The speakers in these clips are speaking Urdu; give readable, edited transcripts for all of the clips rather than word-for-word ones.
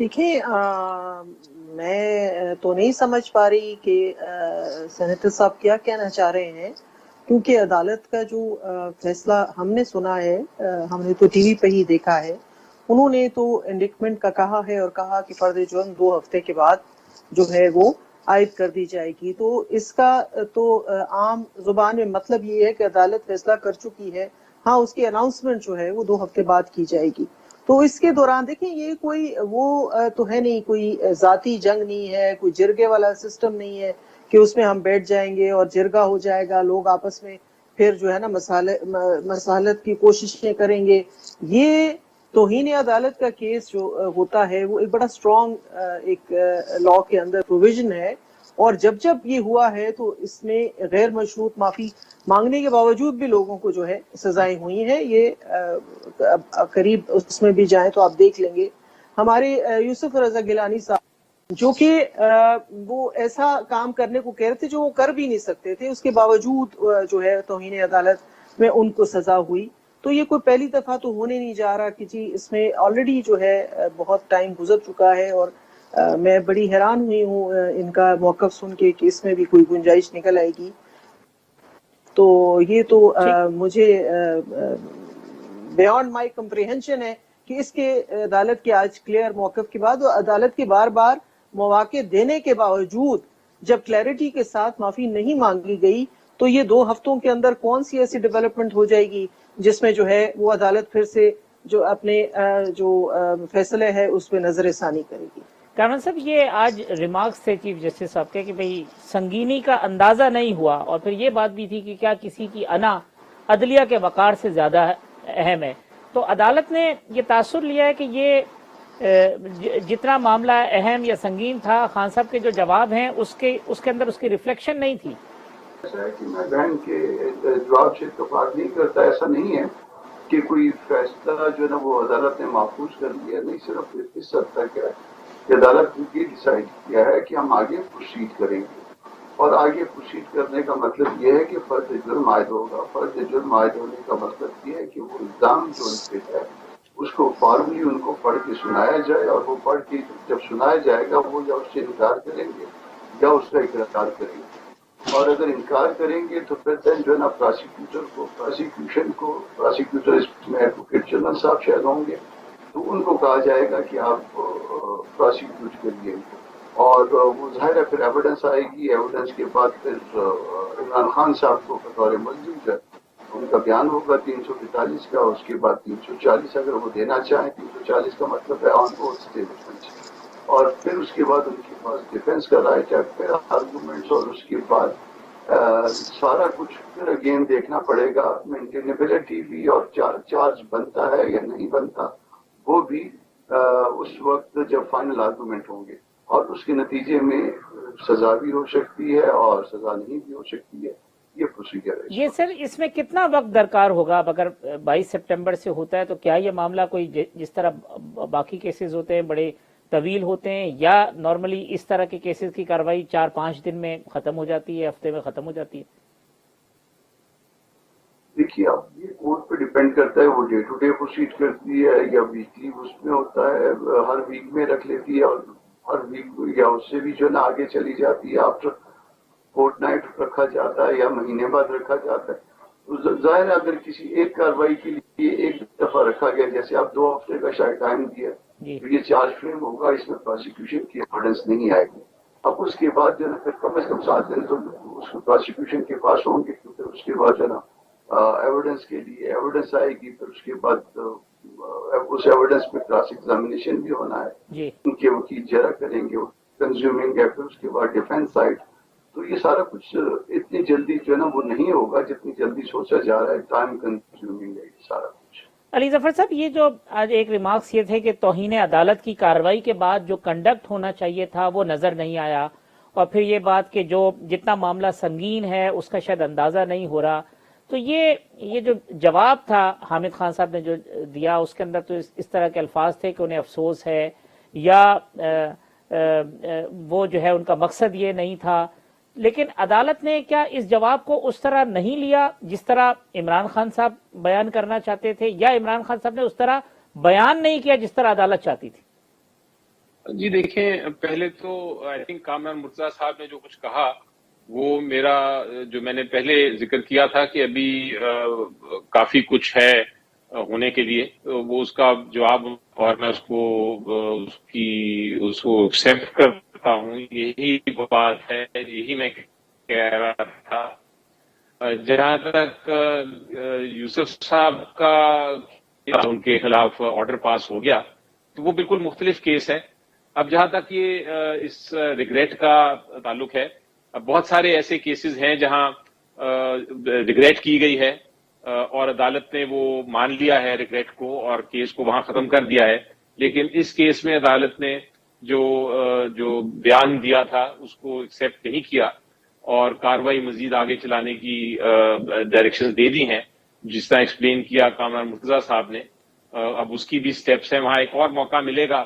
دیکھیں میں تو نہیں سمجھ پا رہی کہ سینیٹر صاحب کیا کہنا چاہ رہے ہیں، کیونکہ عدالت کا جو فیصلہ ہم نے سنا ہے، ہم نے تو ٹی وی پہ ہی دیکھا ہے، انہوں نے تو انڈکٹمنٹ کا کہا ہے اور کہا کہ فرد جرم 2 ہفتے کے بعد جو ہے وہ عائد کر دی جائے گی. تو اس کا تو عام زبان میں مطلب یہ ہے کہ عدالت فیصلہ کر چکی ہے، ہاں اس کی اناؤنسمنٹ جو ہے وہ 2 ہفتے بعد کی جائے گی. تو اس کے دوران دیکھیں یہ کوئی وہ تو ہے نہیں، کوئی ذاتی جنگ نہیں ہے، کوئی جرگے والا سسٹم نہیں ہے کہ اس میں ہم بیٹھ جائیں گے اور جرگہ ہو جائے گا، لوگ آپس میں پھر جو ہے نا مصالحت کی کوششیں کریں گے. یہ توہین عدالت کا کیس جو ہوتا ہے وہ ایک بڑا اسٹرانگ ایک لا کے اندر پروویژن ہے، اور جب یہ ہوا ہے تو اس میں غیر مشروط معافی مانگنے کے باوجود بھی لوگوں کو جو ہے سزائیں ہوئی ہیں. یہ قریب اس میں بھی جائیں تو آپ دیکھ لیں گے ہمارے یوسف رضا گیلانی صاحب جو کہ وہ ایسا کام کرنے کو کہہ رہے تھے جو وہ کر بھی نہیں سکتے تھے، اس کے باوجود جو ہے توہین عدالت میں ان کو سزا ہوئی. تو یہ کوئی پہلی دفعہ تو ہونے نہیں جا رہا کہ جی اس میں آلریڈی جو ہے بہت ٹائم گزر چکا ہے، اور میں بڑی حیران ہوئی ہوں ان کا موقف سن کے کہ اس میں بھی کوئی گنجائش نکل آئے گی. تو یہ تو مجھے بیانڈ مائی کمپریہنشن ہے کہ اس کے عدالت کے آج کلیئر موقف کے بعد عدالت کے بار بار مواقع دینے کے باوجود جب کلیئرٹی کے ساتھ معافی نہیں مانگی گئی تو یہ 2 ہفتوں کے اندر کون سی ایسی ڈیولپمنٹ ہو جائے گی جس میں جو ہے وہ عدالت پھر سے جو اپنے جو فیصلے ہے اس پہ نظر ثانی کرے گی. کامران صاحب یہ آج ریمارکس تھے چیف جسٹس صاحب کے کہ بھئی سنگینی کا اندازہ نہیں ہوا، اور پھر یہ بات بھی تھی کہ کیا کسی کی انا عدلیہ کے وقار سے زیادہ اہم ہے. تو عدالت نے یہ تاثر لیا ہے کہ یہ جتنا معاملہ اہم یا سنگین تھا، خان صاحب کے جو جواب ہیں اس کے اندر اس کی ریفلیکشن نہیں تھی. ایسا ہے کہ میں بہن کے جواب سے اتفاق نہیں کرتا. ایسا نہیں ہے کہ کوئی فیصلہ جو ہے نا وہ عدالت نے محفوظ کر لیا، نہیں، صرف اس حد تک ہے کہ عدالت نے یہ ڈیسائیڈ کیا ہے کہ ہم آگے پروسیڈ کریں گے، اور آگے پروسیڈ کرنے کا مطلب یہ ہے کہ فرض جرم عائد ہوگا. فرض جرم عائد ہونے کا مطلب یہ ہے کہ وہ الزام جو ان پہ ہے اس کو فارملی ان کو پڑھ کے سنایا جائے، اور وہ پڑھ کے جب سنایا جائے گا وہ یا اس سے انکار کریں گے یا اس کا اقرار کریں گے. اور اگر انکار کریں گے تو پھر دین جو ہے نا پراسیکیوٹر اس میں ایڈوکیٹ جنرل صاحب شاید ہوں گے، تو ان کو کہا جائے گا کہ آپ پراسیکیوٹ کریے، اور وہ ظاہر ہے پھر ایویڈنس آئے گی. ایویڈنس کے بعد پھر عمران خان صاحب کو بطور ملزم ہے ان کا بیان ہوگا 342 کا، اس کے بعد 340 اگر وہ دینا چاہیں. 340 کا مطلب ہے آن بورڈ اسٹیٹمنٹ، اور پھر اس کے بعد ان کے پاس ڈیفینس کا رائٹ ہے، پھر آرگومنٹس، اور اس کے بعد سارا کچھ پھر اگین دیکھنا پڑے گا مینٹینیبلٹی بھی، اور چارج بنتا ہے یا نہیں بنتا وہ بھی اس وقت جب فائنل آرگومنٹ ہوں گے، اور اس کے نتیجے میں سزا بھی ہو سکتی ہے اور سزا نہیں بھی ہو سکتی ہے. یہ پروسیجر ہے. یہ سر اس میں کتنا وقت درکار ہوگا؟ اگر 22 سپٹمبر سے ہوتا ہے تو کیا یہ معاملہ کوئی جس طرح باقی کیسز ہوتے ہیں بڑے طویل ہوتے ہیں، یا نارملی اس طرح کے کیسز کی کاروائی 4-5 دن میں ختم ہو جاتی ہے، ہفتے میں ختم ہو جاتی ہے؟ دیکھیے اب یہ کورٹ پہ ڈیپینڈ کرتا ہے، وہ ڈے ٹو ڈے پروسیڈ کرتی ہے یا ویکلی اس میں ہوتا ہے، ہر ویک میں رکھ لیتی ہے، اور ہر ویک یا اس سے بھی جو ہے نا آگے چلی جاتی ہے. آفٹر فورٹ نائٹ رکھا جاتا ہے یا مہینے بعد رکھا جاتا ہے. تو ظاہر ہے اگر کسی ایک کاروائی کے لیے ایک دفعہ رکھا گیا، جیسے آپ 2 ہفتے کا شاید ٹائم دیا، تو یہ چارج فریم ہوگا، اس میں پروسیکیوشن کی ایویڈنس نہیں آئے گی. اب اس کے بعد جو ہے نا پھر کم از کم 7 دن تو اس کو پروسیکیوشن کے پاس ہوں گے، کیونکہ اس کے بعد جو ہے نا ایویڈنس کے لیے ایویڈنس آئے گی. پھر اس کے بعد اس ایویڈنس میں کراس ایگزامینیشن بھی ہونا ہے، ان کے وکیل جرا کریں گے، کنزیومنگ ہے، پھر اس کے بعد ڈیفینس سائٹ. تو یہ سارا کچھ اتنی جلدی جو ہے نا وہ نہیں ہوگا جتنی جلدی سوچا جا رہا ہے. ٹائم کنزیومنگ ہے یہ سارا کچھ. علی ظفر صاحب، یہ جو آج ایک ریمارکس یہ تھے کہ توہین عدالت کی کارروائی کے بعد جو کنڈکٹ ہونا چاہیے تھا وہ نظر نہیں آیا، اور پھر یہ بات کہ جو جتنا معاملہ سنگین ہے اس کا شاید اندازہ نہیں ہو رہا. تو یہ جو جواب تھا حامد خان صاحب نے جو دیا اس کے اندر تو اس طرح کے الفاظ تھے کہ انہیں افسوس ہے، یا وہ جو ہے ان کا مقصد یہ نہیں تھا. لیکن عدالت نے کیا اس جواب کو اس طرح نہیں لیا جس طرح عمران خان صاحب بیان کرنا چاہتے تھے، یا عمران خان صاحب نے اس طرح بیان نہیں کیا جس طرح عدالت چاہتی تھی؟ جی دیکھیں، پہلے تو آئی تھنک کامران مرتضیٰ صاحب نے جو کچھ کہا وہ میرا جو میں نے پہلے ذکر کیا تھا کہ ابھی کافی کچھ ہے ہونے کے لیے، وہ اس کا جواب، اور میں اس کو ایکسیپٹ کرتا ہوں. یہی بات ہے، یہی میں کہہ رہا تھا. جہاں تک یوسف صاحب کا ان کے خلاف آرڈر پاس ہو گیا تو وہ بالکل مختلف کیس ہے. اب جہاں تک یہ اس ریگریٹ کا تعلق ہے، اب بہت سارے ایسے کیسز ہیں جہاں ریگریٹ کی گئی ہے اور عدالت نے وہ مان لیا ہے ریگریٹ کو اور کیس کو وہاں ختم کر دیا ہے. لیکن اس کیس میں عدالت نے جو بیان دیا تھا اس کو ایکسیپٹ نہیں کیا اور کاروائی مزید آگے چلانے کی ڈائریکشن دے دی ہیں، جس طرح ایکسپلین کیا کامران مرتضیٰ صاحب نے. اب اس کی بھی سٹیپس ہیں، وہاں ایک اور موقع ملے گا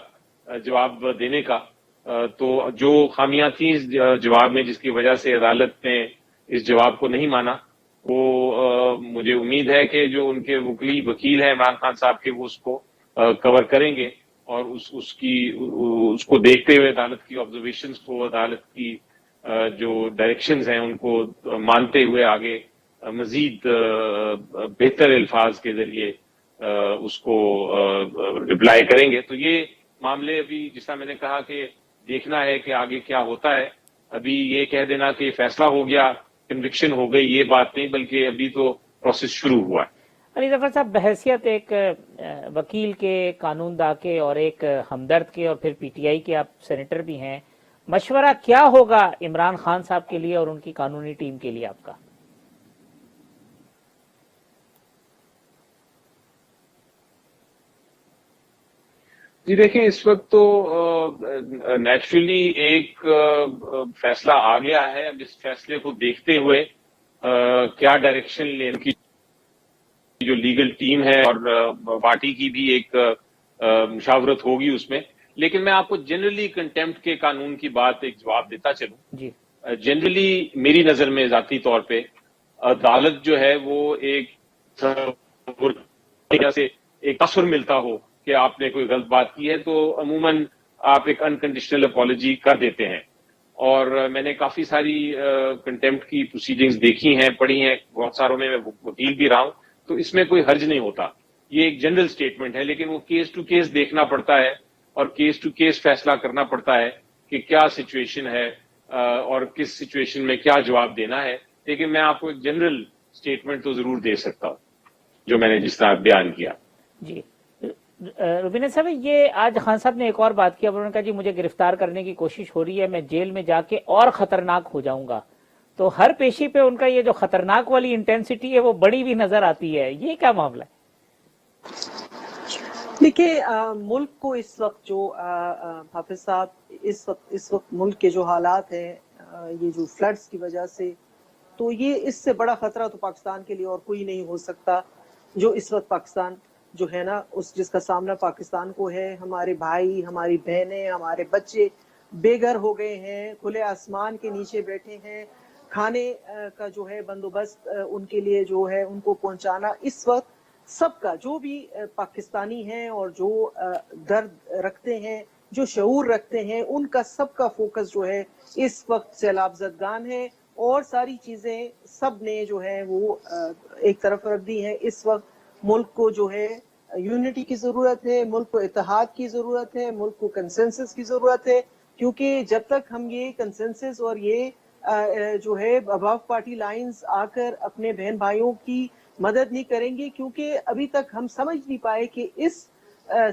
جواب دینے کا. تو جو خامیاں تھیں اس جواب میں جس کی وجہ سے عدالت نے اس جواب کو نہیں مانا، وہ مجھے امید ہے کہ جو ان کے وکیل ہیں عمران خان صاحب کے، وہ اس کو کور کریں گے اور اس کو دیکھتے ہوئے عدالت کی آبزرویشنز کو، عدالت کی جو ڈائریکشنز ہیں ان کو مانتے ہوئے آگے مزید بہتر الفاظ کے ذریعے اس کو رپلائی کریں گے. تو یہ معاملے ابھی جس طرح میں نے کہا کہ دیکھنا ہے کہ آگے کیا ہوتا ہے. ابھی یہ کہہ دینا کہ فیصلہ ہو گیا، کنوکشن ہو گئی، یہ بات نہیں، بلکہ ابھی تو پروسیس شروع ہوا ہے. علی ظفر صاحب، بحیثیت ایک وکیل کے، قانون داں کے اور ایک ہمدرد کے اور پھر پی ٹی آئی کے، آپ سینیٹر بھی ہیں، مشورہ کیا ہوگا عمران خان صاحب کے لیے اور ان کی قانونی ٹیم کے لیے آپ کا؟ جی دیکھیں، اس وقت تو نیچرلی ایک فیصلہ آ گیا ہے. اب اس فیصلے کو دیکھتے ہوئے کیا ڈائریکشن لینے کی جو لیگل ٹیم ہے اور پارٹی کی بھی ایک مشاورت ہوگی اس میں. لیکن میں آپ کو جنرلی کنٹیمپٹ کے قانون کی بات ایک جواب دیتا چلوں. جی، جنرلی میری نظر میں ذاتی طور پہ عدالت جو ہے وہ ایک تاثر ملتا ہو کہ آپ نے کوئی غلط بات کی ہے تو عموماً آپ ایک انکنڈیشنل اپالوجی کر دیتے ہیں. اور میں نے کافی ساری کنٹیمپٹ کی پروسیڈنگز دیکھی ہیں، پڑھی ہیں، بہت ساروں میں وکیل بھی رہا ہوں، تو اس میں کوئی حرج نہیں ہوتا. یہ ایک جنرل سٹیٹمنٹ ہے، لیکن وہ کیس ٹو کیس دیکھنا پڑتا ہے اور کیس ٹو کیس فیصلہ کرنا پڑتا ہے کہ کیا سچویشن ہے اور کس سچویشن میں کیا جواب دینا ہے. لیکن میں آپ کو ایک جنرل سٹیٹمنٹ تو ضرور دے سکتا ہوں جو میں نے جس طرح بیان کیا. جی روبینہ صاحب، یہ آج خان صاحب نے ایک اور بات کی. انہوں نے کہا جی مجھے گرفتار کرنے کی کوشش ہو رہی ہے، میں جیل میں جا کے اور خطرناک ہو جاؤں گا. تو ہر پیشی پہ ان کا یہ جو خطرناک والی انٹینسٹی ہے وہ بڑی بھی نظر آتی ہے. یہ کیا معاملہ ہے؟ دیکھیے، ملک کو اس وقت جو حافظ صاحب، اس وقت ملک کے جو حالات ہیں، یہ جو فلڈز کی وجہ سے، تو یہ اس سے بڑا خطرہ تو پاکستان کے لیے اور کوئی نہیں ہو سکتا. جو اس وقت پاکستان جو ہے نا، جس کا سامنا پاکستان کو ہے. ہمارے بھائی، ہماری بہنیں، ہمارے بچے بے گھر ہو گئے ہیں، کھلے آسمان کے نیچے بیٹھے ہیں. کھانے کا جو ہے بندوبست ان کے لیے جو ہے ان کو پہنچانا، اس وقت سب کا، جو بھی پاکستانی ہیں اور جو درد رکھتے ہیں، جو شعور رکھتے ہیں، ان کا سب کا فوکس جو ہے اس وقت سیلاب زدگان ہے. اور ساری چیزیں سب نے جو ہے وہ ایک طرف رکھ دی ہیں. اس وقت ملک کو جو ہے یونٹی کی ضرورت ہے، ملک کو اتحاد کی ضرورت ہے، ملک کو کنسنسس کی ضرورت ہے. کیونکہ جب تک ہم یہ کنسنسس اور یہ جو ہے ابو پارٹی لائنز آ کر اپنے بہن بھائیوں کی مدد نہیں کریں گے، کیونکہ ابھی تک ہم سمجھ نہیں پائے کہ اس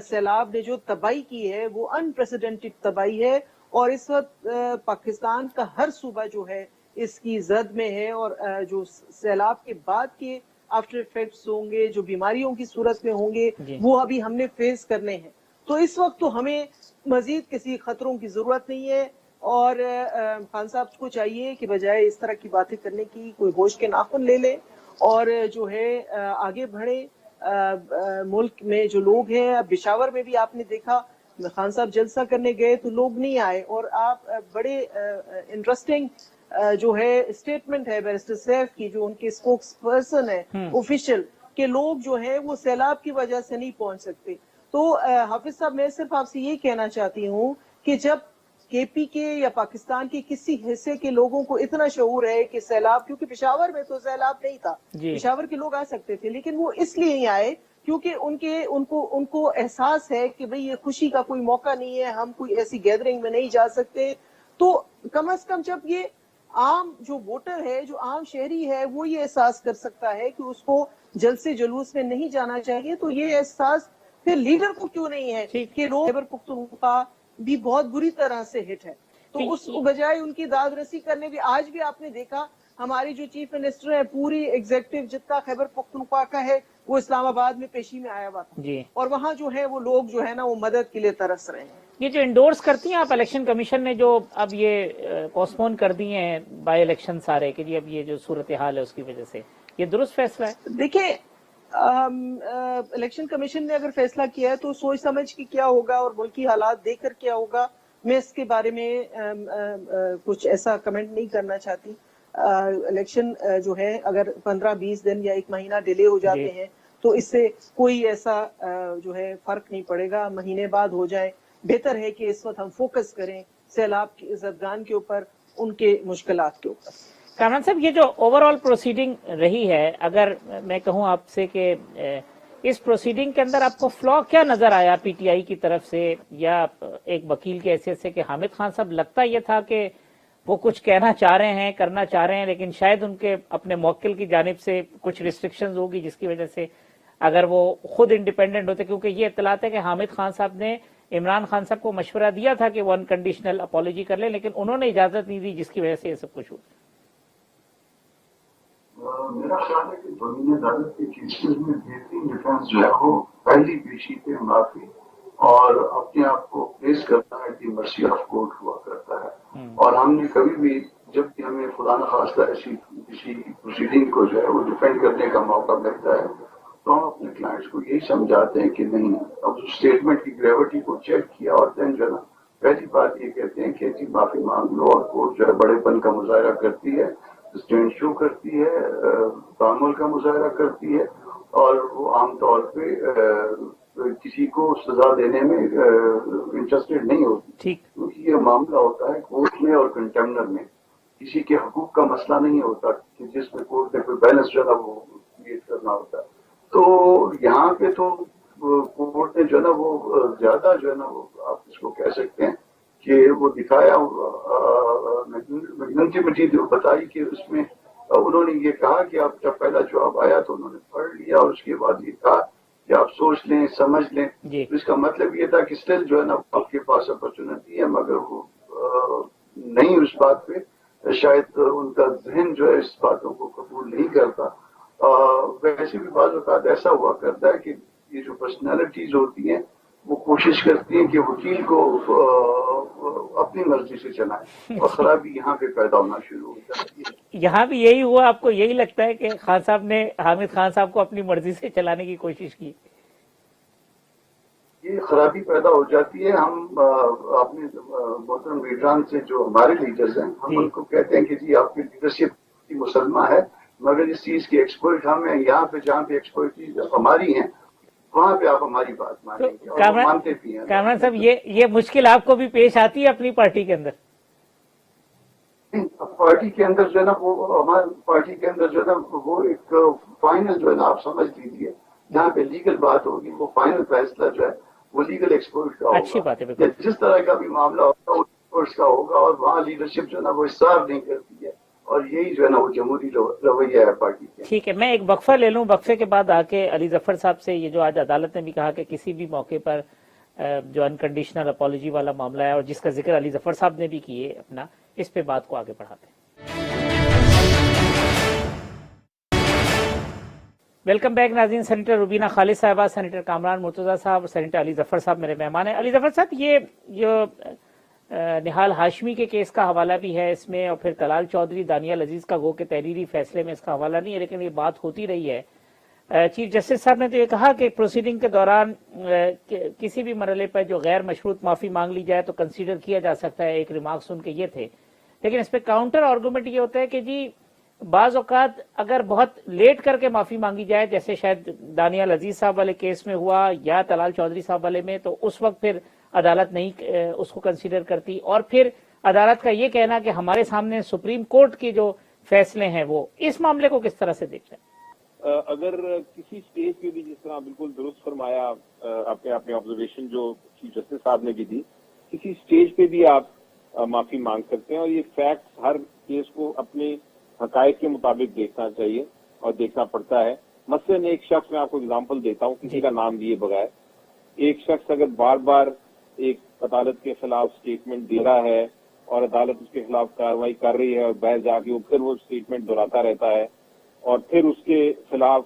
سیلاب نے جو تباہی کی ہے وہ انپریسیڈنٹڈ تباہی ہے. اور اس وقت پاکستان کا ہر صوبہ جو ہے اس کی زد میں ہے. اور جو سیلاب کے بعد کے آفٹر افیکٹس ہوں گے، جو بیماریوں کی صورت میں ہوں گے، وہ ابھی ہم نے فیس کرنے ہیں. تو اس وقت تو ہمیں مزید کسی خطروں کی ضرورت نہیں ہے. اور خان صاحب کو چاہیے کہ بجائے اس طرح کی باتیں کرنے کی کوئی ہوش کے ناخن لے لے اور جو ہے آگے بڑھے. ملک میں جو لوگ ہیں، اب پشاور میں بھی آپ نے دیکھا خان صاحب جلسہ کرنے گئے تو لوگ نہیں آئے. اور آپ بڑے انٹرسٹنگ جو ہے اسٹیٹمنٹ ہے بیرسٹر سیف کی، جو ان کے اسپوکس پرسن ہے آفیشیل، کہ لوگ جو ہے وہ سیلاب کی وجہ سے نہیں پہنچ سکتے. تو حافظ صاحب، میں صرف آپ سے یہ کہنا چاہتی ہوں کہ جب کے پی کے یا پاکستان کے کسی حصے کے لوگوں کو اتنا شعور ہے کہ سیلاب، کیونکہ پشاور میں تو سیلاب نہیں تھا، پشاور کے لوگ آ سکتے تھے لیکن وہ اس لیے نہیں آئے کیونکہ ان کو احساس ہے کہ بھئی یہ خوشی کا کوئی موقع نہیں ہے، ہم کوئی ایسی گیدرنگ میں نہیں جا سکتے. تو کم از کم جب یہ عام جو ووٹر ہے، جو عام شہری ہے، وہ یہ احساس کر سکتا ہے کہ اس کو جلسے جلوس میں نہیں جانا چاہیے، تو یہ احساس پھر لیڈر کو کیوں نہیں ہے کہ لوگ خیبر پختونخوا بھی بہت بری طرح سے ہٹ ہے. تو اس بجائے ان کی داد رسی کرنے بھی، آج بھی آپ نے دیکھا ہماری جو چیف منسٹر ہے، پوری ایگزیکٹو جتنا خیبر پختونخوا کا ہے وہ اسلام آباد میں پیشی میں آیا ہوا تھا، اور وہاں جو ہے وہ لوگ جو ہے نا وہ مدد کے لیے ترس رہے ہیں. یہ جو انڈورس کرتی ہیں آپ الیکشن کمیشن نے جو اب یہ پوسٹ پون کر دیے ہیں بائی الیکشن سارے، کہ جی اب یہ جو صورتحال ہے اس کی وجہ سے، یہ درست فیصلہ ہے؟ دیکھیں الیکشن کمیشن نے اگر فیصلہ کیا ہے تو سوچ سمجھ کے کیا ہوگا اور ملکی حالات دیکھ کر کیا ہوگا. میں اس کے بارے میں کچھ ایسا کمنٹ نہیں کرنا چاہتی. الیکشن جو ہے اگر 15-20 دن یا 1 مہینہ ڈیلے ہو جاتے ہیں تو اس سے کوئی ایسا جو ہے فرق نہیں پڑے گا، مہینے بعد ہو جائے. بہتر ہے کہ اس وقت ہم فوکس کریں سیلاب کی زدگان کے اوپر، ان کے مشکلات کے اوپر. کامران صاحب، یہ جو اوور آل پروسیڈنگ رہی ہے، اگر میں کہوں آپ سے کہ اس پروسیڈنگ کے اندر آپ کو فلا کیا نظر آیا پی ٹی آئی کی طرف سے یا ایک وکیل کی حیثیت سے، کہ حامد خان صاحب لگتا یہ تھا کہ وہ کچھ کہنا چاہ رہے ہیں، کرنا چاہ رہے ہیں، لیکن شاید ان کے اپنے موکل کی جانب سے کچھ ریسٹرکشنز ہوگی جس کی وجہ سے اگر وہ خود انڈیپینڈنٹ ہوتے، کیونکہ یہ اطلاعات ہے کہ حامد خان صاحب نے عمران خان صاحب کو مشورہ دیا تھا کہ وہ انکنڈیشنل اپالوجی کر لیں، لیکن انہوں نے اجازت نہیں دی، جس کی وجہ سے یہ سب کچھ ہوا. میرا خیال ہے کہ زمین عدالت کے کیسز میں بہترین ڈیفینس جو ہے وہ پہلی پیشی پہ معافی اور اپنے آپ کو پیش کرتا ہے کہ مرسی آف کورٹ ہوا کرتا ہے. اور ہم نے کبھی بھی جب بھی ہمیں خدا نخواستہ ایسی کسی پروسیڈنگ کو جو ہے وہ ڈیفینڈ کرنے کا موقع ملتا ہے تو ہم اپنے کلائنٹس کو یہی سمجھاتے ہیں کہ نہیں، اب اسٹیٹمنٹ کی گریوٹی کو چیک کیا اور دین جو ہے نا پہلی بات یہ کہتے ہیں کہ جی معافی مانگ لو، اور کورٹ جو ہے بڑے پن کا مظاہرہ کرتی ہے، اسٹینڈ شو کرتی ہے، تعامل کا مظاہرہ کرتی ہے، اور وہ عام طور پہ کسی کو سزا دینے میں انٹرسٹڈ نہیں ہوتی، کیونکہ یہ معاملہ ہوتا ہے کورٹ میں اور کنٹمنر میں، کسی کے حقوق کا مسئلہ نہیں ہوتا کہ جس میں کورٹ نے کوئی بیلنس جو ہے وہ کریٹ کرنا ہوتا ہے. تو یہاں پہ تو کورٹ نے جو ہے نا وہ زیادہ جو ہے نا وہ آپ اس کو کہہ سکتے ہیں کہ وہ دکھایا میگنٹیوٹی جو بتائی کہ اس میں انہوں نے یہ کہا کہ آپ جب پہلا جواب آیا تو انہوں نے پڑھ لیا اور اس کے بعد یہ کہا کہ آپ سوچ لیں، سمجھ لیں. اس کا مطلب یہ تھا کہ اسٹل جو ہے نا آپ کے پاس اپرچونٹی ہے، مگر وہ نہیں، اس بات پہ شاید ان کا ذہن جو ہے اس باتوں کو قبول نہیں کرتا. ویسے بھی بعض اوقات ایسا ہوا کرتا ہے کہ یہ جو پرسنالٹیز ہوتی ہیں وہ کوشش کرتی ہیں کہ وکیل کو اپنی مرضی سے چلائیں، اور خرابی یہاں پہ پیدا ہونا شروع ہو جاتی ہے. یہاں بھی یہی ہوا؟ آپ کو یہی لگتا ہے کہ خان صاحب نے حامد خان صاحب کو اپنی مرضی سے چلانے کی کوشش کی؟ یہ خرابی پیدا ہو جاتی ہے. ہم اپنے محترم لیڈران سے جو ہمارے لیڈرز ہیں ہم ان کو کہتے ہیں کہ جی آپ کی لیڈرشپ کی مسلمہ ہے، مگر اس چیز کے ایکسپرٹ ہم ہیں. یہاں پہ جہاں پہ ایکسپرٹیز ہماری ہیں وہاں پہ آپ ہماری بات مانیں گے اور مانتے بھی ہیں. کامران صاحب، یہ مشکل آپ کو بھی پیش آتی ہے اپنی پارٹی کے اندر؟ پارٹی کے اندر جو ہے نا وہ ہماری پارٹی کے اندر جو ہے نا وہ ایک فائنل جو ہے نا آپ سمجھ لیجیے جہاں پہ لیگل بات ہوگی وہ فائنل فیصلہ جو ہے وہ لیگل ایکسپرٹ کا ہوگا. اچھی بات ہے. جس طرح کا بھی معاملہ ہوگا وہ ایکسپرٹس کا ہوگا، اور وہاں لیڈرشپ جو ہے نا وہ اصرار نہیں کرتی ہے، اور یہی جو ہے نا وہ جمہوری رویہ ہے پارٹی کے. ٹھیک ہے، میں ایک وقفہ لے لوں، وقفے کے بعد آ کے علی ظفر صاحب سے یہ جو آج عدالت نے بھی کہا کہ کسی بھی موقع پر جو انکنڈیشنل اپالوجی والا معاملہ ہے اور جس کا ذکر علی ظفر صاحب نے بھی کیے اپنا، اس پہ بات کو آگے بڑھاتے ہیں. ویلکم بیک ناظرین. سینیٹر روبینہ خالد صاحبہ، سینیٹر کامران مرتضیٰ صاحب اور سینیٹر علی ظفر صاحب میرے مہمان ہیں. علی ظفر صاحب، یہ جو نہال ہاشمی کے کیس کا حوالہ بھی ہے اس میں، اور پھر طلال چودھری دانیال عزیز کا گو کہ تحریری فیصلے میں اس کا حوالہ نہیں ہے، لیکن یہ بات ہوتی رہی ہے. چیف جسٹس صاحب نے تو یہ کہا کہ پروسیڈنگ کے دوران کسی بھی مرحلے پر جو غیر مشروط معافی مانگ لی جائے تو کنسیڈر کیا جا سکتا ہے. ایک ریمارکس ان کے یہ تھے، لیکن اس پہ کاؤنٹر آرگومنٹ یہ ہوتا ہے کہ جی بعض اوقات اگر بہت لیٹ کر کے معافی مانگی جائے، جیسے شاید دانیال عزیز صاحب والے کیس میں ہوا یا طلال چودھری صاحب والے میں، تو اس وقت پھر عدالت نہیں اس کو کنسیڈر کرتی، اور پھر عدالت کا یہ کہنا کہ ہمارے سامنے سپریم کورٹ کے جو فیصلے ہیں وہ، اس معاملے کو کس طرح سے دیکھ رہے ہیں؟ اگر کسی سٹیج پہ بھی، جس طرح بالکل درست فرمایا آپ نے، اپنے آبزرویشن جو چیف جسٹس صاحب نے کی تھی، کسی سٹیج پہ بھی آپ معافی مانگ سکتے ہیں، اور یہ فیکٹس ہر کیس کو اپنے حقائق کے مطابق دیکھنا چاہیے اور دیکھنا پڑتا ہے۔ مثلاً ایک شخص، میں آپ کو اگزامپل دیتا ہوں کسی کا نام لیے بغیر، ایک شخص اگر بار بار ایک عدالت کے خلاف اسٹیٹمنٹ دے رہا ہے اور عدالت اس کے خلاف کارروائی کر رہی ہے اور باہر جا کے پھر وہ اسٹیٹمنٹ دہراتا رہتا ہے اور پھر اس کے خلاف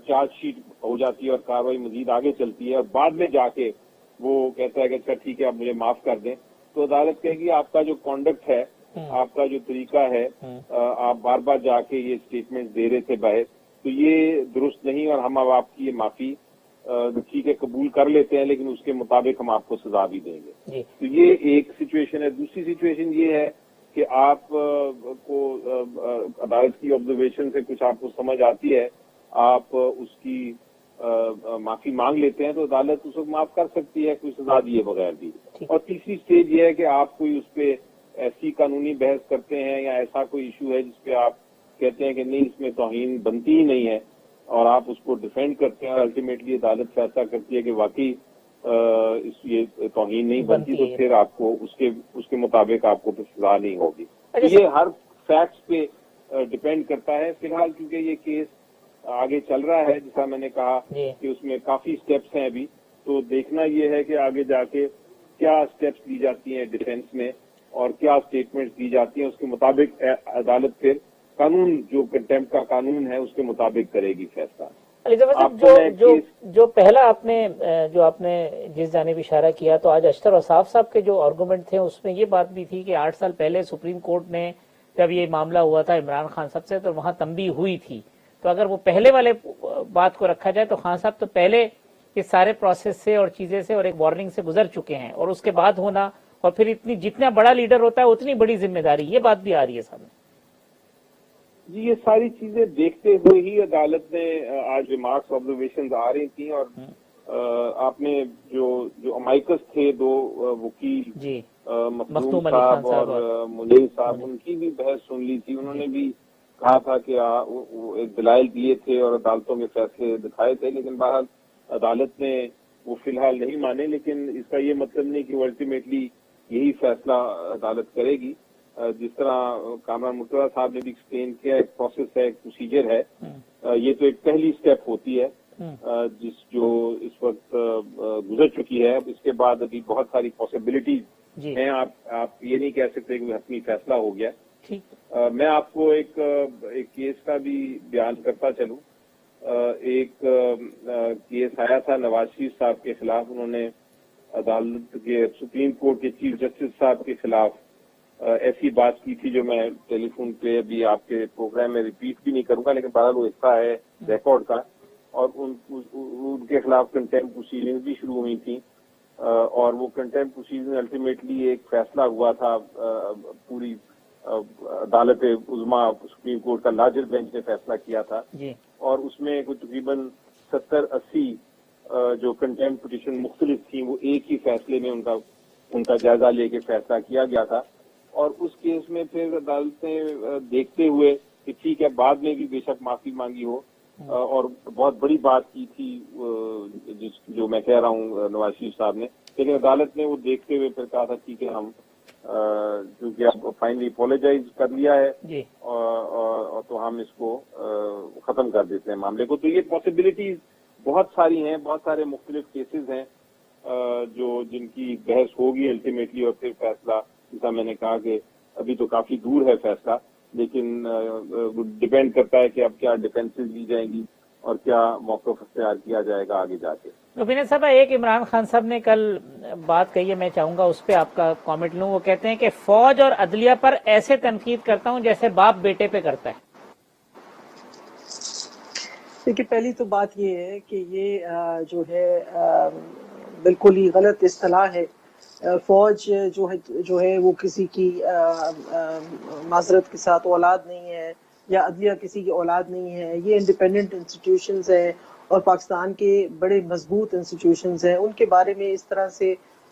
چارج شیٹ ہو جاتی ہے اور کارروائی مزید آگے چلتی ہے اور بعد میں جا کے وہ کہتا ہے کہ اچھا ٹھیک ہے آپ مجھے معاف کر دیں، تو عدالت کہے گی آپ کا جو کانڈکٹ ہے، آپ کا جو طریقہ ہے، آپ بار بار جا کے یہ اسٹیٹمنٹ دے رہے تھے باہر، تو یہ درست نہیں، اور ہم اب آپ کی یہ معافی ٹھیک ہے قبول کر لیتے ہیں، لیکن اس کے مطابق ہم آپ کو سزا بھی دیں گے۔ تو یہ ایک سچویشن ہے۔ دوسری سچویشن یہ ہے کہ آپ کو عدالت کی آبزرویشن سے کچھ آپ کو سمجھ آتی ہے، آپ اس کی معافی مانگ لیتے ہیں، تو عدالت اس کو معاف کر سکتی ہے کوئی سزا دیے بغیر بھی۔ اور تیسری سٹیج یہ ہے کہ آپ کوئی اس پہ ایسی قانونی بحث کرتے ہیں یا ایسا کوئی ایشو ہے جس پہ آپ کہتے ہیں کہ نہیں اس میں توہین بنتی ہی نہیں ہے، اور آپ اس کو ڈیفینڈ کرتے ہیں اور الٹیمیٹلی عدالت فیصلہ کرتی ہے کہ واقعی یہ توہین نہیں بنتی، تو پھر آپ کو اس کے مطابق آپ کو پھر سزا نہیں ہوگی۔ یہ ہر فیکٹس پہ ڈیپینڈ کرتا ہے۔ فی الحال کیونکہ یہ کیس آگے چل رہا ہے، جیسا میں نے کہا کہ اس میں کافی سٹیپس ہیں ابھی، تو دیکھنا یہ ہے کہ آگے جا کے کیا سٹیپس لی جاتی ہیں ڈیفینس میں اور کیا اسٹیٹمنٹس دی جاتی ہیں، اس کے مطابق عدالت پھر قانون، جو کنٹیمپٹ کا قانون ہے، اس کے مطابق کرے گی فیصلہ۔ جو پہلا آپ نے جس جانب اشارہ کیا، تو آج اشتر اوصاف صاحب کے جو آرگومنٹ تھے اس میں یہ بات بھی تھی کہ 8 سال پہلے سپریم کورٹ نے جب یہ معاملہ ہوا تھا عمران خان صاحب سے، تو وہاں تنبیہ ہوئی تھی، تو اگر وہ پہلے والے بات کو رکھا جائے تو خان صاحب تو پہلے اس سارے پروسیس سے اور چیزیں سے اور ایک وارننگ سے گزر چکے ہیں، اور اس کے بعد ہونا، اور پھر جتنا بڑا لیڈر ہوتا ہے اتنی بڑی ذمہ داری، یہ بات بھی آ رہی ہے سامنے۔ جی، یہ ساری چیزیں دیکھتے ہوئے ہی عدالت نے آج ریمارکس آبزرویشنز آ رہی تھیں، اور آپ نے جو امائکس تھے دو وکیل، مخدوم صاحب اور منیر صاحب، ان کی بھی بحث سن لی تھی۔ انہوں نے بھی کہا تھا کہ ایک دلائل دیے تھے اور عدالتوں کے فیصلے دکھائے تھے، لیکن بہرحال عدالت نے وہ فی الحال نہیں مانے، لیکن اس کا یہ مطلب نہیں کہ وہ الٹیمیٹلی یہی فیصلہ عدالت کرے گی۔ جس طرح کامران مرتضیٰ صاحب نے بھی ایکسپلین کیا، ایک پروسیس ہے، ایک پروسیجر ہے، یہ تو ایک پہلی سٹیپ ہوتی ہے جو اس وقت گزر چکی ہے۔ اب اس کے بعد ابھی بہت ساری پاسبلٹیز ہیں، آپ یہ نہیں کہہ سکتے کہ حتمی فیصلہ ہو گیا۔ میں آپ کو ایک کیس کا بھی بیان کرتا چلوں۔ ایک کیس آیا تھا نواز شریف صاحب کے خلاف، انہوں نے عدالت کے سپریم کورٹ کے چیف جسٹس صاحب کے خلاف ایسی بات کی تھی جو میں ٹیلی فون پہ ابھی آپ کے پروگرام میں ریپیٹ بھی نہیں کروں گا، لیکن بہرحال وہ حصہ ہے ریکارڈ کا، اور ان کے خلاف کنٹیمپٹ پروسیڈنگز بھی شروع ہوئی تھیں، اور وہ کنٹیمپٹ پروسیڈنگ الٹیمیٹلی ایک فیصلہ ہوا تھا، پوری عدالت عظمیٰ سپریم کورٹ کا لارجر بینچ نے فیصلہ کیا تھا، اور اس میں کوئی تقریباً 70-80 جو کنٹیمپٹ پٹیشن مختلف تھیں، وہ ایک ہی فیصلے میں ان کا جائزہ لے کے فیصلہ کیا گیا تھا۔ اور اس کیس میں پھر عدالت نے دیکھتے ہوئے کہ ٹھیک ہے بعد میں بھی بے شک معافی مانگی ہو، اور بہت بڑی بات کی تھی جو میں کہہ رہا ہوں نواز شریف صاحب نے، لیکن عدالت نے وہ دیکھتے ہوئے پھر کہا تھا ٹھیک ہے ہم کیونکہ اب فائنلی اپولوجائز کر لیا ہے اور تو ہم اس کو ختم کر دیتے ہیں معاملے کو۔ تو یہ پاسبلٹیز بہت ساری ہیں، بہت سارے مختلف کیسز ہیں جن کی بحث ہوگی الٹیمیٹلی، اور پھر فیصلہ، جیسا میں نے کہا کہ ابھی تو کافی دور ہے فیصلہ، لیکن ڈیپینڈ کرتا ہے کہ اب کیا ڈیفینسز لی جائیں گی اور کیا موقف اختیار کیا جائے گا آگے جا کے۔ رفیع صاحب، ایک عمران خان صاحب نے کل بات کہی ہے، میں چاہوں گا اس پہ آپ کا کامنٹ لوں۔ وہ کہتے ہیں کہ فوج اور عدلیہ پر ایسے تنقید کرتا ہوں جیسے باپ بیٹے پہ کرتا ہے۔ دیکھیے، پہلی تو بات یہ ہے کہ یہ جو ہے بالکل ہی غلط اصطلاح ہے۔ فوج جو ہے وہ کسی کی معذرت کے ساتھ اولاد نہیں ہے، یا عدلیہ کسی کی اولاد نہیں ہے۔ یہ انڈیپینڈنٹ انسٹیٹیوشنز ہیں اور پاکستان کے بڑے مضبوط انسٹیٹیوشنز ہیں، ان کے بارے میں اس طرح سے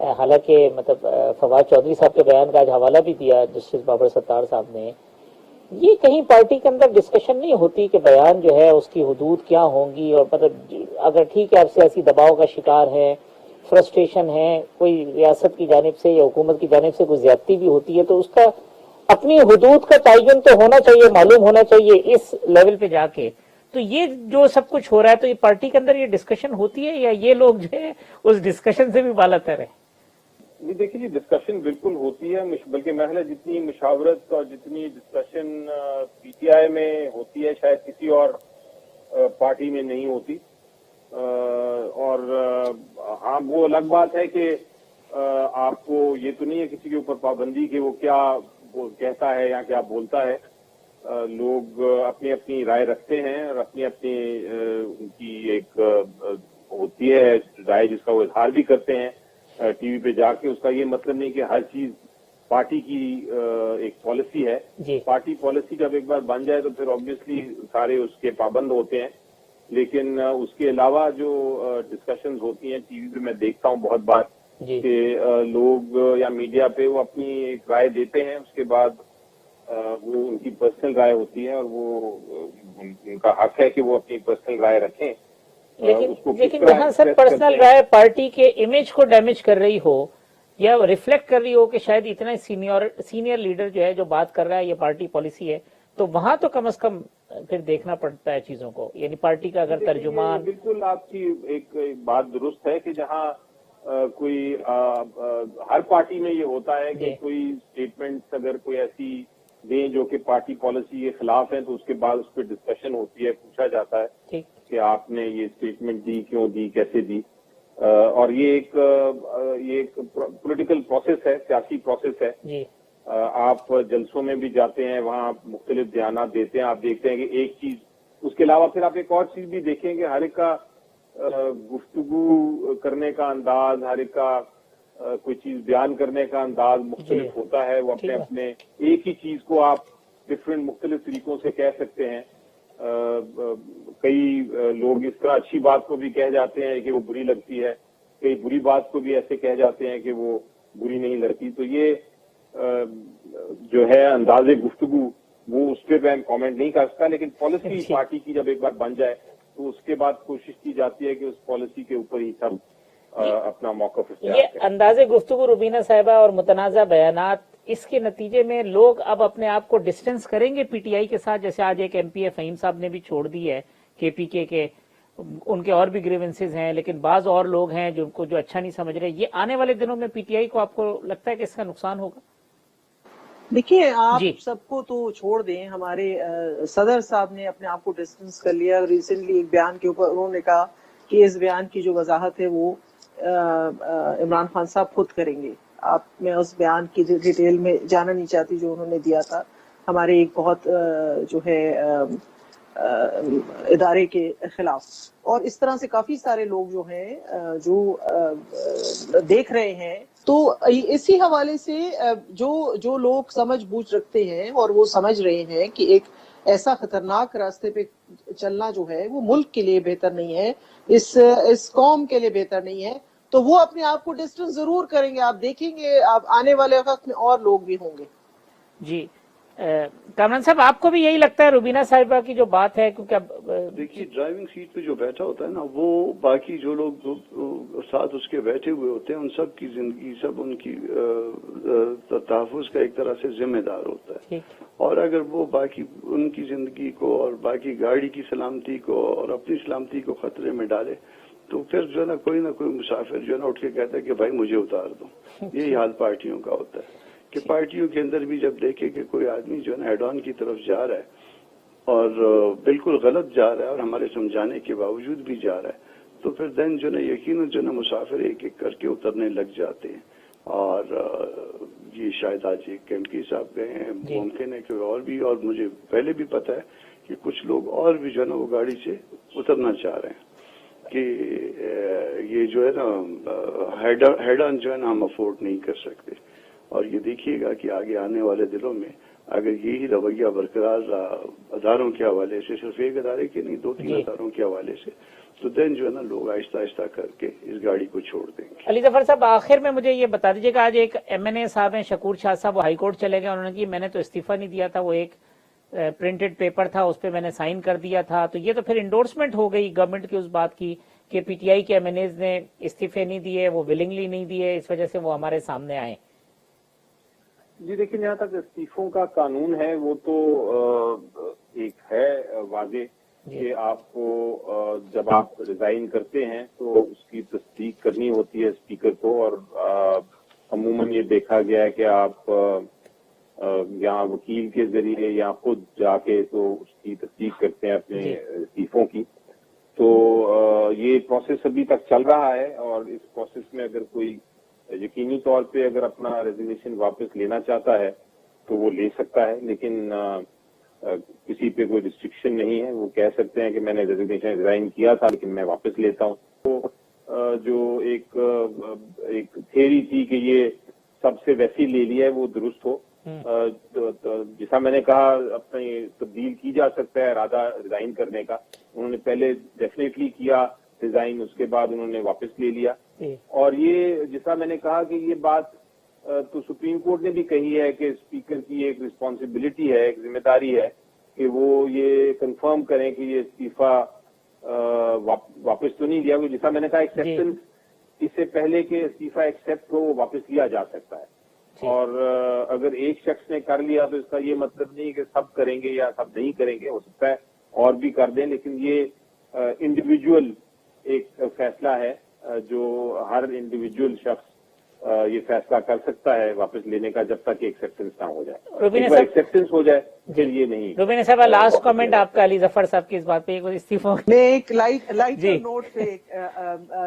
حالانکہ مطلب فواد چودھری صاحب کے بیان کا آج حوالہ بھی دیا جسٹس بابر ستار صاحب نے. یہ کہیں پارٹی کے اندر ڈسکشن نہیں ہوتی کہ بیان جو ہے اس کی حدود کیا ہوں گی, اور مطلب اگر ٹھیک ہے آپ سیاسی دباؤ کا شکار ہے, فرسٹریشن ہے, کوئی ریاست کی جانب سے یا حکومت کی جانب سے کوئی زیادتی بھی ہوتی ہے, تو اس کا اپنی حدود کا تعین تو ہونا چاہیے, معلوم ہونا چاہیے اس لیول پہ جا کے. تو یہ جو سب کچھ ہو رہا ہے, تو یہ پارٹی کے اندر یہ ڈسکشن ہوتی ہے یا یہ لوگ جو ہے اس ڈسکشن سے بھی بالا تر ہے؟ دیکھیے جی, ڈسکشن بالکل ہوتی ہے, بلکہ محض جتنی مشاورت اور جتنی ڈسکشن پی ٹی آئی میں ہوتی ہے شاید کسی اور پارٹی میں نہیں ہوتی. اور ہاں وہ الگ بات ہے کہ آپ کو یہ تو نہیں ہے کسی کے اوپر پابندی کہ وہ کیا کہتا ہے یا کیا بولتا ہے. لوگ اپنی اپنی رائے رکھتے ہیں اور اپنی اپنی ان کی ایک ہوتی ہے رائے جس کا وہ اظہار بھی کرتے ہیں ٹی وی پہ جا کے. اس کا یہ مطلب نہیں کہ ہر چیز پارٹی کی ایک پالیسی ہے. پارٹی پالیسی جب ایک بار بن جائے تو پھر آبویسلی سارے اس کے پابند ہوتے ہیں. لیکن اس کے علاوہ جو ڈسکشنز ہوتی ہیں ٹی وی پہ میں دیکھتا ہوں بہت بار کہ لوگ یا میڈیا پہ وہ اپنی ایک رائے دیتے ہیں, اس کے بعد وہ ان کی پرسنل رائے ہوتی ہے اور وہ ان کا حق ہے کہ وہ اپنی پرسنل رائے رکھیں. لیکن جہاں سر پرسنل رائے پارٹی کے امیج کو ڈیمیج کر رہی ہو یا ریفلیکٹ کر رہی ہو کہ شاید اتنا سینئر لیڈر جو ہے جو بات کر رہا ہے یہ پارٹی پالیسی ہے, تو وہاں تو کم از کم پھر دیکھنا پڑتا ہے چیزوں کو. یعنی پارٹی کا اگر ترجمان, بالکل آپ کی ایک بات درست ہے کہ جہاں کوئی ہر پارٹی میں یہ ہوتا ہے کہ کوئی اسٹیٹمنٹ اگر کوئی ایسی دیں جو کہ پارٹی پالیسی کے خلاف ہیں تو اس کے بعد اس پہ ڈسکشن ہوتی ہے, پوچھا جاتا ہے کہ آپ نے یہ اسٹیٹمنٹ دی, کیوں دی, کیسے دی. اور یہ ایک پولیٹیکل پروسیس ہے, سیاسی پروسیس ہے. آپ جلسوں میں بھی جاتے ہیں, وہاں مختلف بیانات دیتے ہیں, آپ دیکھتے ہیں کہ ایک چیز, اس کے علاوہ پھر آپ ایک اور چیز بھی دیکھیں کہ ہر ایک کا گفتگو کرنے کا انداز, ہر ایک کا کوئی چیز بیان کرنے کا انداز مختلف ہوتا ہے. وہ اپنے اپنے ایک ہی چیز کو آپ ڈفرینٹ مختلف طریقوں سے کہہ سکتے ہیں. کئی لوگ اس طرح اچھی بات کو بھی کہہ جاتے ہیں کہ وہ بری لگتی ہے, کئی بری بات کو بھی ایسے کہہ جاتے ہیں کہ وہ بری نہیں لگتی. تو یہ جو ہے انداز گفتگو وہ اس پہ میں کامنٹ نہیں کر سکتا, لیکن پالیسی پارٹی کی جب ایک بار بن جائے تو اس کے بعد کوشش کی جاتی ہے کہ اس پالیسی کے اوپر ہی سب اپنا موقف اختیار کریں. یہ انداز گفتگو روبینہ صاحبہ اور متنازع بیانات, اس کے نتیجے میں لوگ اب اپنے آپ کو ڈسٹینس کریں گے پی ٹی آئی کے ساتھ, جیسے آج ایک ایم پی اے فہیم صاحب نے بھی چھوڑ دی ہے کے پی کے, ان کے اور بھی گریونسز ہیں, لیکن بعض اور لوگ ہیں جو ان کو جو اچھا نہیں سمجھ رہے. یہ آنے والے دنوں میں پی ٹی آئی کو آپ کو لگتا ہے کہ اس کا نقصان ہوگا؟ دیکھیے آپ سب کو تو چھوڑ دیں, ہمارے صدر صاحب نے اپنے آپ کو ڈسٹینس کر لیا. ریسنٹلی ایک بیان کے اوپر انہوں نے کہا کہ اس بیان کی جو وضاحت ہے وہ عمران خان صاحب خود کریں گے. میں اس بیان کی ڈیٹیل میں جانا نہیں چاہتی جو انہوں نے دیا تھا ہمارے ایک بہت جو ہے ادارے کے خلاف. اور اس طرح سے کافی سارے لوگ جو ہیں جو دیکھ رہے ہیں. تو اسی حوالے سے جو لوگ سمجھ بوجھ رکھتے ہیں اور وہ سمجھ رہے ہیں کہ ایک ایسا خطرناک راستے پہ چلنا جو ہے وہ ملک کے لیے بہتر نہیں ہے, اس قوم کے لیے بہتر نہیں ہے, تو وہ اپنے آپ کو ڈسٹینس ضرور کریں گے. آپ دیکھیں گے آپ آنے والے وقت میں اور لوگ بھی ہوں گے. جی کامران صاحب, آپ کو بھی یہی لگتا ہے روبینہ صاحبہ کی جو بات ہے؟ کیونکہ اب دیکھیے ڈرائیونگ سیٹ پہ جو بیٹھا ہوتا ہے نا, وہ باقی جو لوگ ساتھ اس کے بیٹھے ہوئے ہوتے ہیں ان سب کی زندگی, سب ان کی تحفظ کا ایک طرح سے ذمہ دار ہوتا ہے. اور اگر وہ باقی ان کی زندگی کو اور باقی گاڑی کی سلامتی کو اور اپنی سلامتی کو خطرے میں ڈالے تو پھر جو ہے نا کوئی مسافر جو ہے نا اٹھ کے کہتا ہے کہ بھائی مجھے اتار دو. یہی حال پارٹیوں کا ہوتا ہے کہ پارٹیوں کے اندر بھی جب دیکھے کہ کوئی آدمی جو ہے نا ہیڈ آن کی طرف جا رہا ہے اور بالکل غلط جا رہا ہے اور ہمارے سمجھانے کے باوجود بھی جا رہا ہے, تو پھر دین جو ہے یقیناً جو ہے مسافر ایک ایک کر کے اترنے لگ جاتے ہیں. اور یہ شاید آج ایک ایم پی صاحب گئے ہیں, ممکن ہے کہ اور بھی, اور مجھے پہلے بھی پتا ہے کہ کچھ لوگ اور بھی جو ہے نا وہ گاڑی سے اترنا چاہ رہے ہیں کہ یہ جو ہے نا ہیڈ آن جو ہے نا ہم افورڈ نہیں کر سکتے. اور یہ دیکھیے گا کہ آگے آنے والے دنوں میں اگر یہی رویہ برقرار رہا اداروں کے حوالے سے، صرف ایک ادارے کے نہیں 2-3 اداروں کے حوالے سے، تو دین جو ہے نا لوگ آہستہ آہستہ کر کے اس گاڑی کو چھوڑ دیں گے۔ علی ظفر صاحب، آخر میں مجھے یہ بتا دیجیے کہ آج ایک MNA صاحب ہیں شکور شاہ صاحب، وہ ہائی کورٹ چلے گئے، انہوں نے کہ میں نے تو استعفیٰ نہیں دیا تھا، وہ ایک پرنٹڈ پیپر تھا، اس پہ میں نے سائن کر دیا تھا، تو یہ تو پھر انڈورسمنٹ ہو گئی گورنمنٹ کی اس بات کی کہ PTI کے MNAs نے استعفے نہیں دیے، وہ ولنگلی نہیں دیے، اس وجہ سے وہ ہمارے سامنے آئے۔ جی دیکھیں، جہاں تک استعفوں کا قانون ہے وہ تو ایک ہے واضح کہ آپ کو جب آپ ریزائن کرتے ہیں تو اس کی تصدیق کرنی ہوتی ہے اسپیکر کو، اور عموماً یہ دیکھا گیا ہے کہ آپ یہاں وکیل کے ذریعے یا خود جا کے تو اس کی تصدیق کرتے ہیں اپنے استعفوں کی۔ تو یہ پروسیس ابھی تک چل رہا ہے، اور اس پروسیس میں اگر کوئی یقینی طور پہ اگر اپنا ریزگنیشن واپس لینا چاہتا ہے تو وہ لے سکتا ہے، لیکن کسی پہ کوئی ریسٹرکشن نہیں ہے۔ وہ کہہ سکتے ہیں کہ میں نے ریزگنیشن ریزائن کیا تھا لیکن میں واپس لیتا ہوں۔ تو جو ایک تھیوری تھی کہ یہ سب سے ویسی لے لیا ہے وہ درست ہو، جیسا میں نے کہا اپنی تبدیل کی جا سکتا ہے ارادہ ریزائن کرنے کا۔ انہوں نے پہلے ڈیفینیٹلی کیا ریزائن، اس کے بعد انہوں نے واپس لے لیا، اور یہ جیسا میں نے کہا کہ یہ بات تو سپریم کورٹ نے بھی کہی ہے کہ اسپیکر کی ایک رسپانسبلٹی ہے، ایک ذمہ داری ہے کہ وہ یہ کنفرم کریں کہ یہ استعفیٰ واپس تو نہیں لیا گیا۔ جیسا میں نے کہا ایکسیپٹنس، اس سے پہلے کہ استعفیٰ ایکسیپٹ ہو وہ واپس لیا جا سکتا ہے، اور اگر ایک شخص نے کر لیا تو اس کا یہ مطلب نہیں کہ سب کریں گے یا سب نہیں کریں گے، ہو سکتا ہے اور بھی کر دیں، لیکن یہ انڈیویجول ایک فیصلہ ہے جو ہر انڈیویجول شخص یہ فیصلہ کر سکتا ہے واپس لینے کا، جب تک ایکسیپٹنس نہ ہو جائے۔ ایکسیپٹنس ہو جائے پھر یہ نہیں۔ روبین صاحب، لاسٹ کامنٹ آپ کا علی ظفر صاحب کی اس بات پہ، استعفوں میں ایک لائٹ نوٹ پہ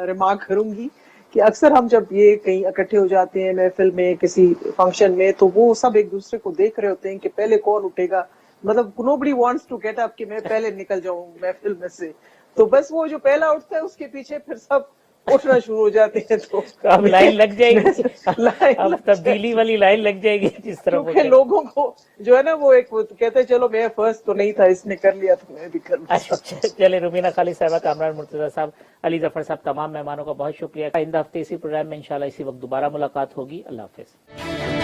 ریمارک کروں گی کہ اکثر ہم جب یہ کہیں اکٹھے ہو جاتے ہیں محفل میں کسی فنکشن میں، تو وہ سب ایک دوسرے کو دیکھ رہے ہوتے ہیں کہ پہلے کون اٹھے گا، مطلب nobody wants to get up کہ میں پہلے نکل جاؤں محفل میں سے، تو بس وہ جو پہلا اٹھتا ہے اس کے پیچھے پھر سب اٹھنا شروع ہو جاتے ہیں، تو اب لائن لگ جائے گی، اب تبدیلی والی لائن لگ جائے گی جس طرح کیونکہ لوگوں کو جو ہے نا وہ ایک کہتے ہیں چلو میں فرسٹ تو نہیں تھا، اس نے کر لیا تو میں بھی کر لوں۔ چلے، روبینہ خالد صاحبہ، کامران مرتضیٰ صاحب، علی ظفر صاحب، تمام مہمانوں کا بہت شکریہ۔ آئندہ ہفتے اسی پروگرام میں انشاءاللہ اسی وقت دوبارہ ملاقات ہوگی۔ اللہ حافظ۔